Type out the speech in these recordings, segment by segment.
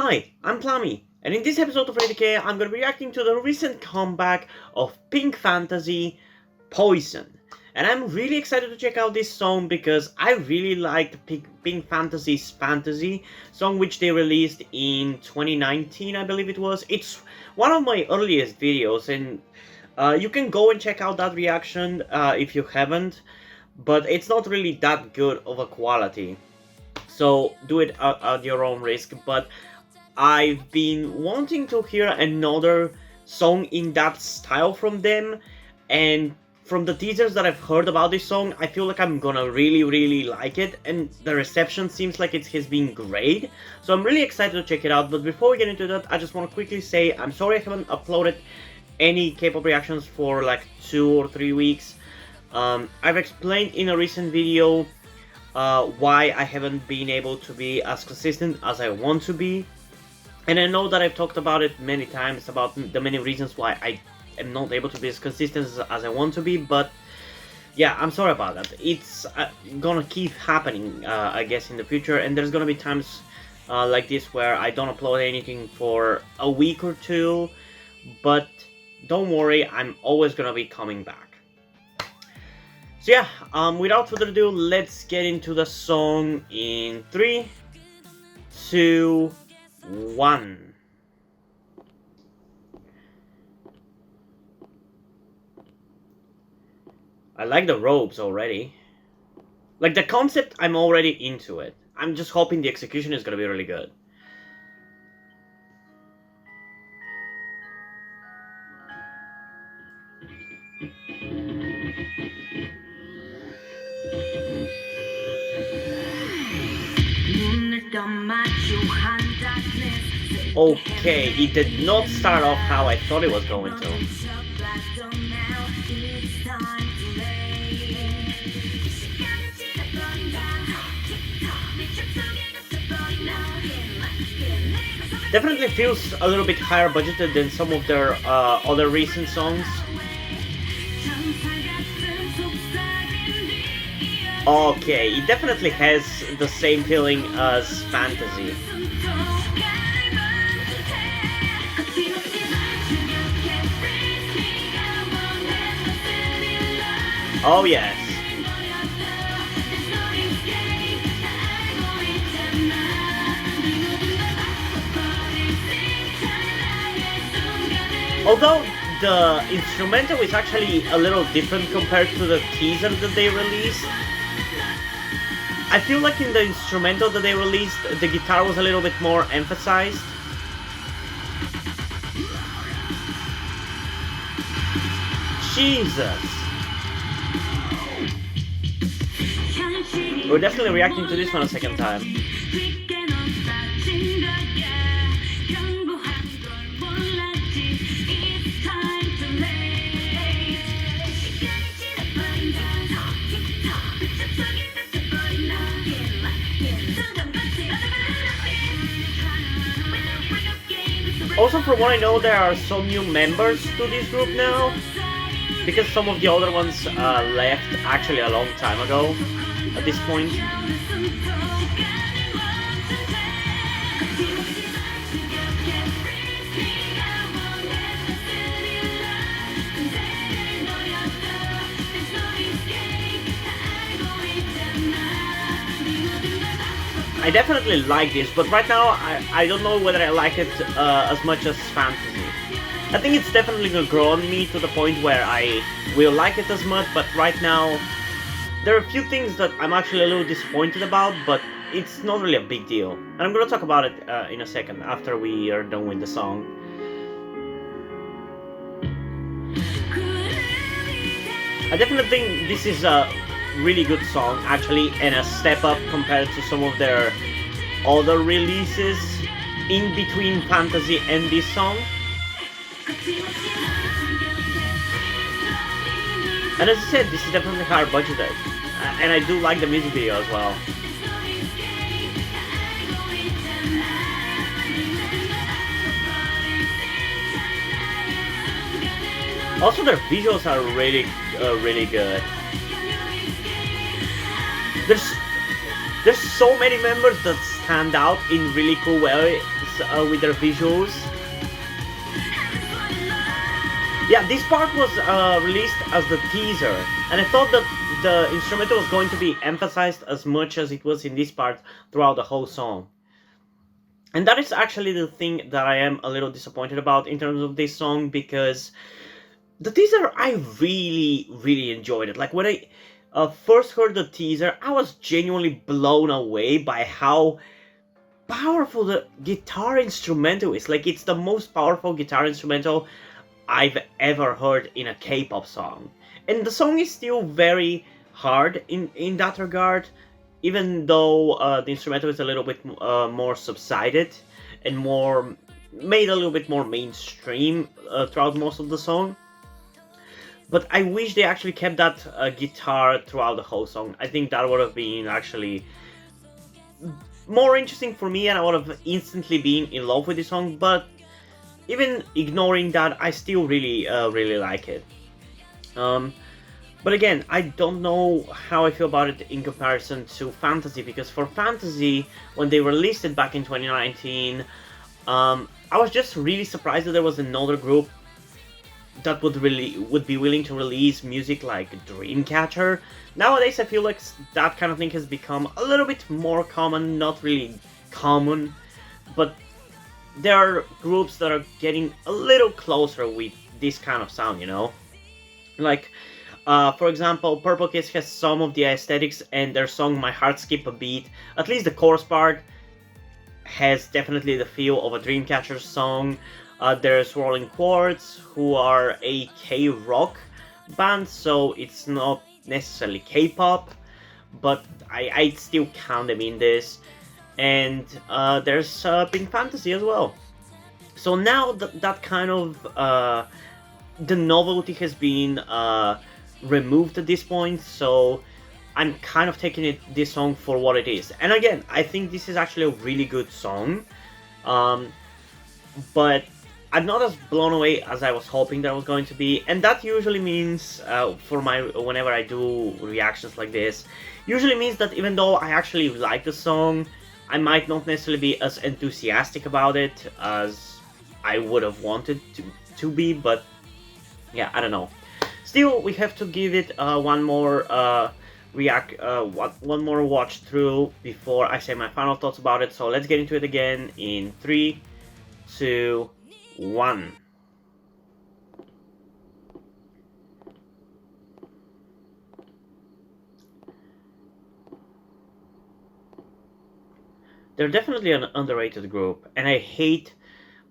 Hi, I'm Plummy, and in this episode of RadioK, I'm going to be reacting to the recent comeback of Pink Fantasy, Poison. And I'm really excited to check out this song because I really liked Pink Fantasy's Fantasy song, which they released in 2019, I believe it was. It's one of my earliest videos, and you can go and check out that reaction if you haven't, but it's not really that good of a quality. So do it at your own risk. But I've been wanting to hear another song in that style from them, and from the teasers that I've heard about this song, I feel like I'm gonna really like it, and the reception seems like it has been great, so I'm really excited to check it out. But before we get into that, I just want to quickly say I'm sorry I haven't uploaded any K-pop reactions for like 2 or 3 weeks. I've explained in a recent video why I haven't been able to be as consistent as I want to be. And I know that I've talked about it many times, about the many reasons why I am not able to be as consistent as I want to be, but yeah, I'm sorry about that. It's gonna keep happening, I guess, in the future, and there's gonna be times like this where I don't upload anything for a week or two, but don't worry, I'm always gonna be coming back. So yeah, without further ado, let's get into the song in 3, 2, 1. I like the robes already. Like, the concept, I'm already into it. I'm just hoping the execution is gonna be really good. Okay, it did not start off how I thought it was going to. Definitely feels a little bit higher budgeted than some of their other recent songs. Okay, it definitely has the same feeling as Fantasy. Oh yes. Although the instrumental is actually a little different compared to the teaser that they released. I feel like in the instrumental that they released, the guitar was a little bit more emphasized. Jesus! We're definitely reacting to this one a second time. Also, from what I know, there are some new members to this group now, because some of the older ones left actually a long time ago at this point. I definitely like this, but right now I don't know whether I like it as much as Fantasy. I think it's definitely gonna grow on me to the point where I will like it as much, but right now there are a few things that I'm actually a little disappointed about, but it's not really a big deal. And I'm gonna talk about it in a second after we are done with the song. I definitely think this is a really good song, actually, and a step up compared to some of their other releases in between Fantasy and this song. And as I said, this is definitely higher budgeted, and I do like the music video as well. Also, their visuals are really good. There's so many members that stand out in really cool ways with their visuals. Yeah, this part was released as the teaser, and I thought that the instrumental was going to be emphasized as much as it was in this part throughout the whole song. And that is actually the thing that I am a little disappointed about in terms of this song, because the teaser, I really enjoyed it. Like, when I first heard the teaser, I was genuinely blown away by how powerful the guitar instrumental is. Like, it's the most powerful guitar instrumental I've ever heard in a K-pop song. And the song is still very hard in that regard, even though the instrumental is a little bit more subsided and more made a little bit more mainstream throughout most of the song. But I wish they actually kept that guitar throughout the whole song. I think that would have been actually more interesting for me, and I would have instantly been in love with the song. But even ignoring that, I still really like it. But again, I don't know how I feel about it in comparison to Fantasy, because for Fantasy, when they released it back in 2019, I was just really surprised that there was another group that would be willing to release music like Dreamcatcher. Nowadays, I feel like that kind of thing has become a little bit more common, not really common, but there are groups that are getting a little closer with this kind of sound, you know? Like, for example, Purple Kiss has some of the aesthetics, and their song My Heart Skip a Beat, at least the chorus part, has definitely the feel of a Dreamcatcher song. There's Rolling Quartz, who are a K-rock band, so it's not necessarily K-pop, but I still count them in this. And there's Pink Fantasy as well. So now that kind of the novelty has been removed at this point, so I'm kind of taking this song for what it is. And again, I think this is actually a really good song, but I'm not as blown away as I was hoping that I was going to be, and that usually means, whenever I do reactions like this, usually means that even though I actually like the song, I might not necessarily be as enthusiastic about it as I would have wanted to be, but yeah, I don't know. Still, we have to give it one more one more watch through before I say my final thoughts about it. So let's get into it again in 3, 2, 1. They're definitely an underrated group, and I hate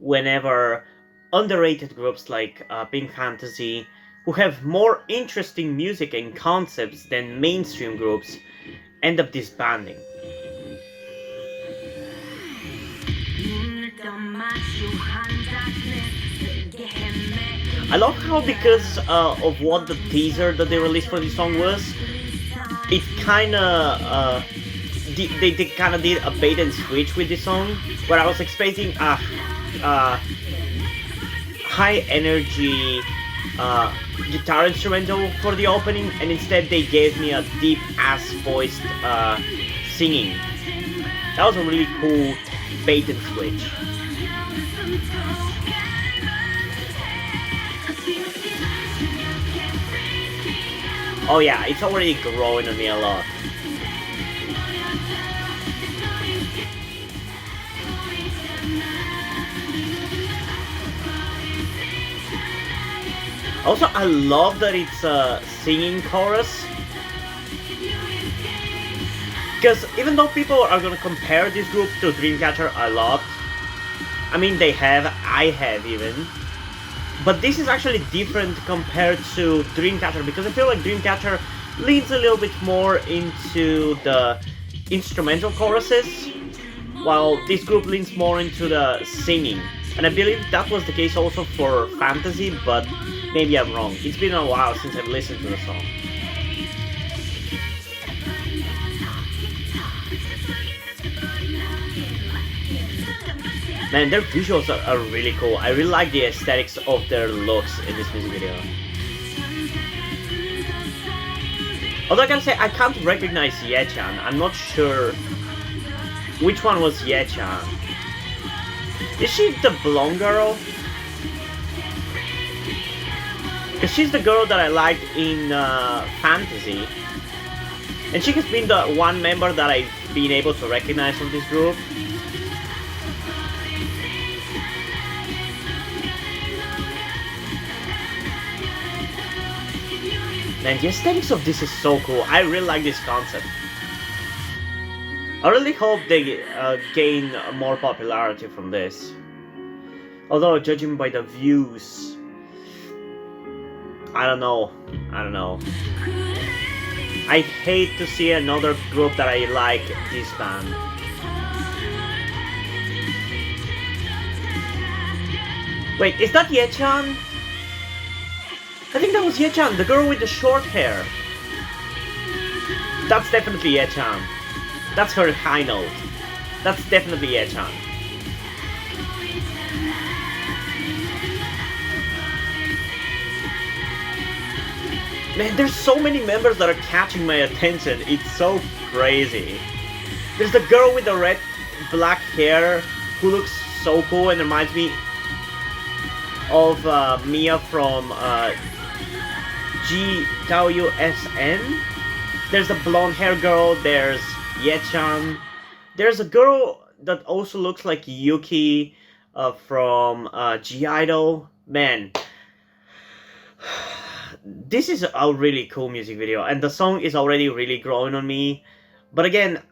whenever underrated groups like Pink Fantasy, who have more interesting music and concepts than mainstream groups, end up disbanding. I love how, because of what the teaser that they released for this song was, it kinda they kinda did a bait and switch with this song, where I was expecting a high energy guitar instrumental for the opening, and instead they gave me a deep ass voiced singing. That was a really cool bait and switch. Oh yeah, it's already growing on me a lot. Also, I love that it's a singing chorus, because even though people are gonna compare this group to Dreamcatcher a lot, I mean, I have even, but this is actually different compared to Dreamcatcher, because I feel like Dreamcatcher leans a little bit more into the instrumental choruses, while this group leans more into the singing. And I believe that was the case also for Fantasy, but maybe I'm wrong. It's been a while since I've listened to the song. Man, their visuals are really cool. I really like the aesthetics of their looks in this music video. Although I gotta say, I can't recognize Ye-chan. I'm not sure which one was Ye-chan. Is she the blonde girl? Because she's the girl that I liked in Fantasy. And she has been the one member that I've been able to recognize from this group. Man, the aesthetics of this is so cool. I really like this concept. I really hope they gain more popularity from this. Although, judging by the views, I don't know. I hate to see another group that I like disband. Wait, is that Ye-chan? I think that was Ye-chan, the girl with the short hair. That's definitely Ye-chan. That's her high note. That's definitely Ye-chan. Man, there's so many members that are catching my attention. It's so crazy. There's the girl with the red black hair who looks so cool and reminds me of Mia from GWSN. There's a blonde hair girl, there's Ye-chan. There's a girl that also looks like Yuki from G-Idol. Man, this is a really cool music video, and the song is already really growing on me. But again,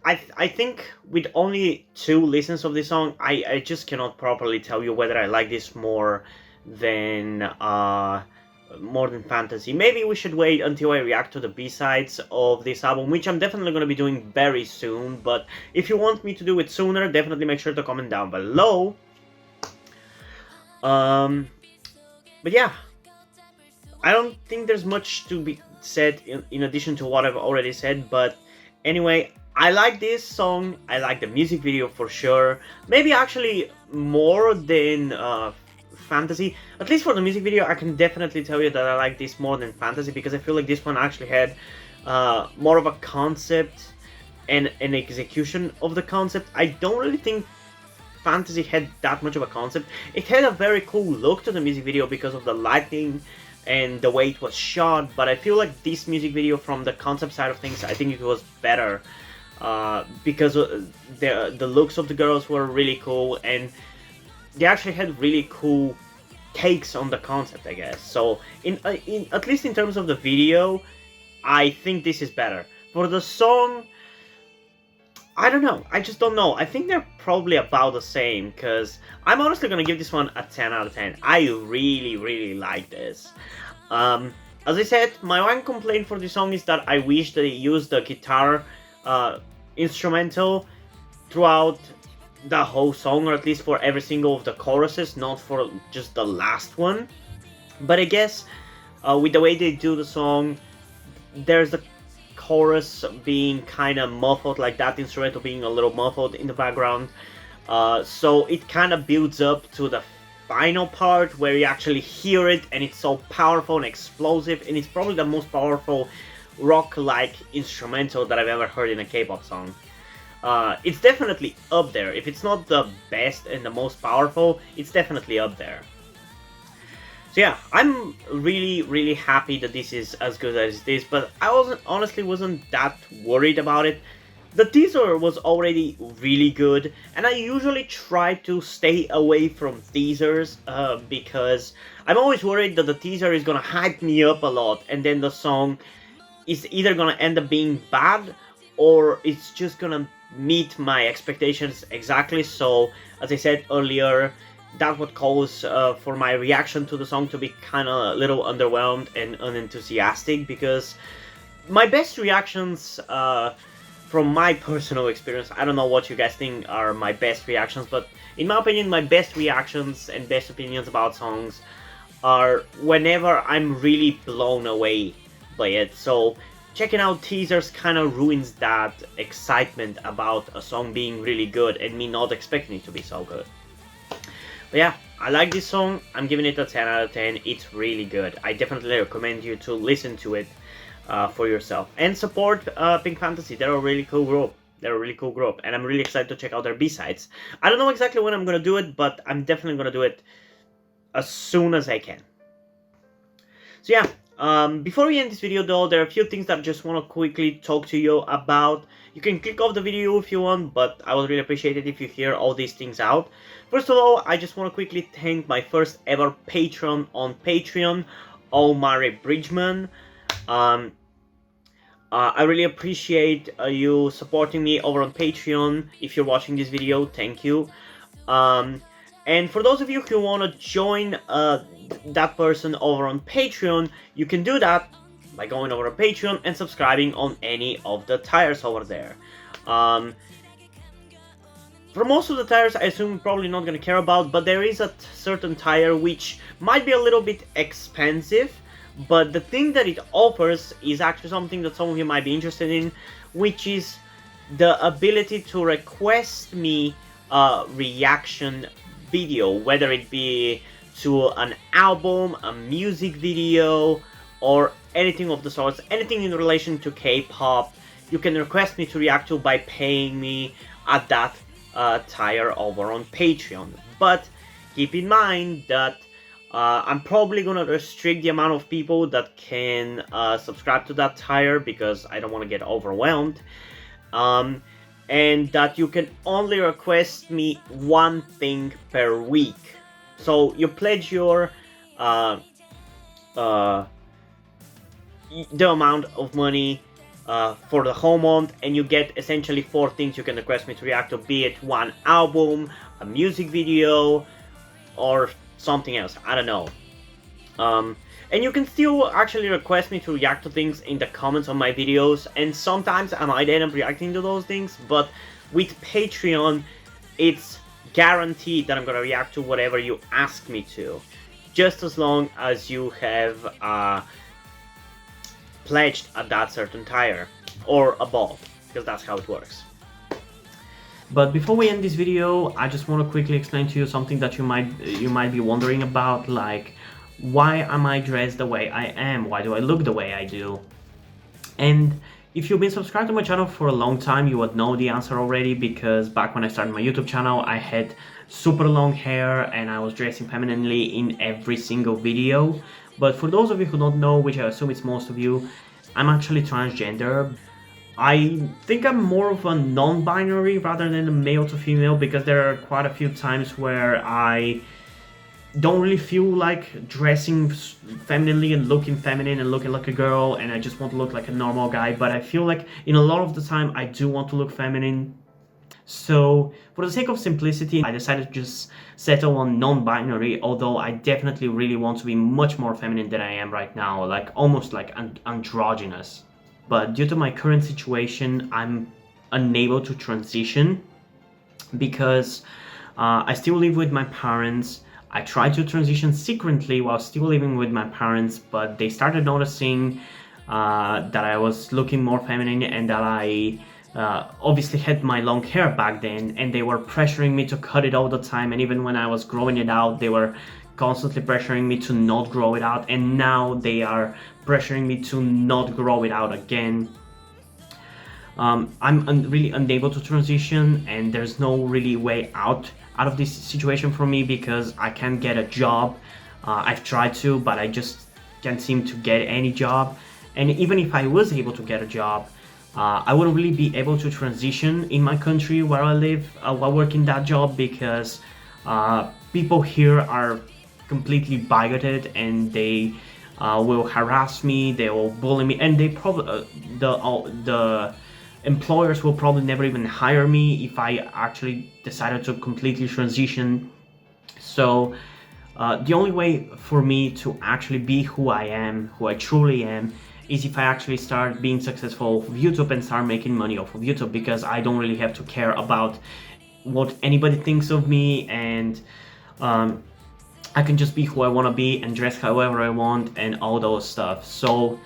I think with only 2 listens of this song, I just cannot properly tell you whether I like this more than Fantasy. Maybe we should wait until I react to the B-sides of this album, which I'm definitely going to be doing very soon. But if you want me to do it sooner, definitely make sure to comment down below. But yeah, I don't think there's much to be said in addition to what I've already said. But anyway, I like this song. I like the music video for sure. Maybe actually more than Fantasy. At least for the music video, I can definitely tell you that I like this more than Fantasy, because I feel like this one actually had more of a concept and an execution of the concept. I don't really think Fantasy had that much of a concept. It had a very cool look to the music video because of the lighting and the way it was shot, but I feel like this music video, from the concept side of things, I think it was better because the looks of the girls were really cool, and they actually had really cool takes on the concept, I guess. So in at least in terms of the video, I think this is better. For the song, I don't know. I just don't know. I think they're probably about the same, because I'm honestly going to give this one a 10 out of 10. I really, really like this. As I said, my one complaint for this song is that I wish they used the guitar instrumental throughout the whole song, or at least for every single of the choruses, not for just the last one. But I guess with the way they do the song, there's the chorus being kind of muffled, like that instrumental being a little muffled in the background, so it kind of builds up to the final part where you actually hear it, and it's so powerful and explosive, and it's probably the most powerful rock-like instrumental that I've ever heard in a K-pop song. It's definitely up there. If it's not the best and the most powerful, it's definitely up there. So yeah, I'm really, really happy that this is as good as it is, but I honestly wasn't that worried about it. The teaser was already really good, and I usually try to stay away from teasers because I'm always worried that the teaser is gonna hype me up a lot, and then the song is either gonna end up being bad, or it's just gonna meet my expectations exactly. So, as I said earlier, that would cause for my reaction to the song to be kind of a little underwhelmed and unenthusiastic, because my best reactions from my personal experience, I don't know what you guys think are my best reactions, but in my opinion, my best reactions and best opinions about songs are whenever I'm really blown away by it. So checking out teasers kind of ruins that excitement about a song being really good and me not expecting it to be so good. But yeah, I like this song. I'm giving it a 10 out of 10. It's really good. I definitely recommend you to listen to it for yourself and support Pink Fantasy. They're a really cool group. They're a really cool group, and I'm really excited to check out their B-sides. I don't know exactly when I'm gonna do it, but I'm definitely gonna do it as soon as I can. So yeah, before we end this video though, there are a few things that I just want to quickly talk to you about. You can click off the video if you want, but I would really appreciate it if you hear all these things out. First of all, I just want to quickly thank my first ever patron on Patreon, Omari Bridgman. I really appreciate you supporting me over on Patreon. If you're watching this video, thank you. And for those of you who want to join that person over on Patreon, you can do that by going over to Patreon and subscribing on any of the tires over there. For most of the tires, I assume you're probably not going to care about, but there is a certain tire which might be a little bit expensive, but the thing that it offers is actually something that some of you might be interested in, which is the ability to request me a reaction video, whether it be to an album, a music video, or anything of the sorts, anything in relation to K-pop. You can request me to react to by paying me at that tier over on Patreon. But keep in mind that I'm probably gonna restrict the amount of people that can subscribe to that tier because I don't want to get overwhelmed. And that you can only request me one thing per week. So you pledge your the amount of money for the whole month, and you get essentially 4 things you can request me to react to, be it one album, a music video, or something else, I don't know. And you can still actually request me to react to things in the comments on my videos, and sometimes I might end up reacting to those things, but with Patreon, it's guaranteed that I'm gonna react to whatever you ask me to, just as long as you have pledged at that certain tier, or above, because that's how it works. But before we end this video, I just want to quickly explain to you something that you might be wondering about, like, why am I dressed the way I am? Why do I look the way I do? And if you've been subscribed to my channel for a long time, you would know the answer already, because back when I started my YouTube channel, I had super long hair and I was dressing femininely in every single video. But for those of you who don't know, which I assume it's most of you, I'm actually transgender. I think I'm more of a non-binary rather than a male to female, because there are quite a few times where I don't really feel like dressing femininely and looking feminine and looking like a girl, and I just want to look like a normal guy. But I feel like in a lot of the time I do want to look feminine. So for the sake of simplicity, I decided to just settle on non-binary, although I definitely really want to be much more feminine than I am right now, like almost like androgynous. But due to my current situation, I'm unable to transition because I still live with my parents. I tried to transition secretly while still living with my parents, but they started noticing that I was looking more feminine and that I obviously had my long hair back then, and they were pressuring me to cut it all the time. And even when I was growing it out, they were constantly pressuring me to not grow it out, and now they are pressuring me to not grow it out again. I'm really unable to transition, and there's no really way out of this situation for me because I can't get a job. I've tried to, but I just can't seem to get any job. And even if I was able to get a job, I wouldn't really be able to transition in my country where I live while working that job, because people here are completely bigoted, and they will harass me, they will bully me, and they probably the employers will probably never even hire me if I actually decided to completely transition. So the only way for me to actually be who I am, who I truly am, is if I actually start being successful with YouTube and start making money off of YouTube, because I don't really have to care about what anybody thinks of me, and I can just be who I want to be and dress however I want and all those stuff. So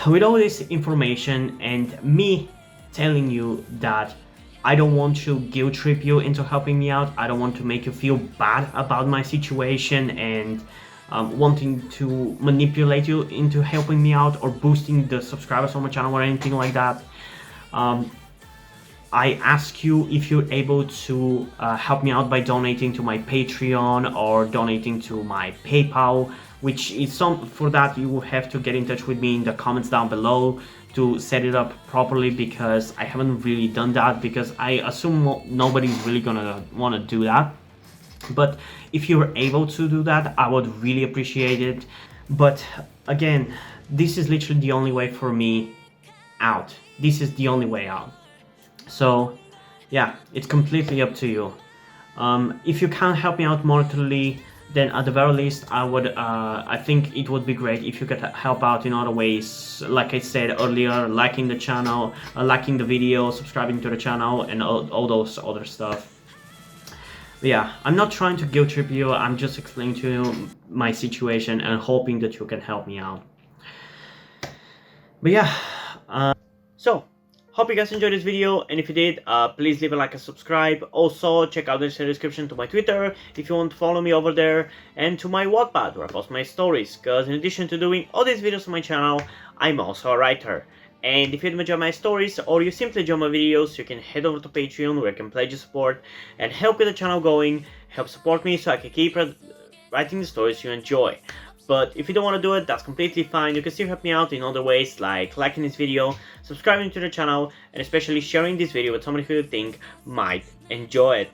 with all this information and me telling you that I don't want to guilt trip you into helping me out, I don't want to make you feel bad about my situation and wanting to manipulate you into helping me out or boosting the subscribers on my channel or anything like that, I ask you if you're able to help me out by donating to my Patreon or donating to my PayPal, which is some for that you will have to get in touch with me in the comments down below to set it up properly, because I haven't really done that, because I assume nobody's really gonna want to do that. But if you're able to do that, I would really appreciate it. But again, this is literally the only way for me out. This is the only way out. So yeah, it's completely up to you. If you can't help me out monetarily, then at the very least I think it would be great if you could help out in other ways, like I said earlier, liking the channel, liking the video, subscribing to the channel, and all those other stuff. But yeah, I'm not trying to guilt trip you, I'm just explaining to you my situation and hoping that you can help me out. But yeah, so hope you guys enjoyed this video, and if you did, please leave a like and subscribe. Also, check out the description to my Twitter if you want to follow me over there, and to my Wattpad where I post my stories, because in addition to doing all these videos on my channel, I'm also a writer. And if you enjoy my stories, or you simply enjoy my videos, you can head over to Patreon where you can pledge your support and help get the channel going, help support me so I can keep writing the stories you enjoy. But if you don't want to do it, that's completely fine. You can still help me out in other ways, like liking this video, subscribing to the channel, and especially sharing this video with somebody who you think might enjoy it.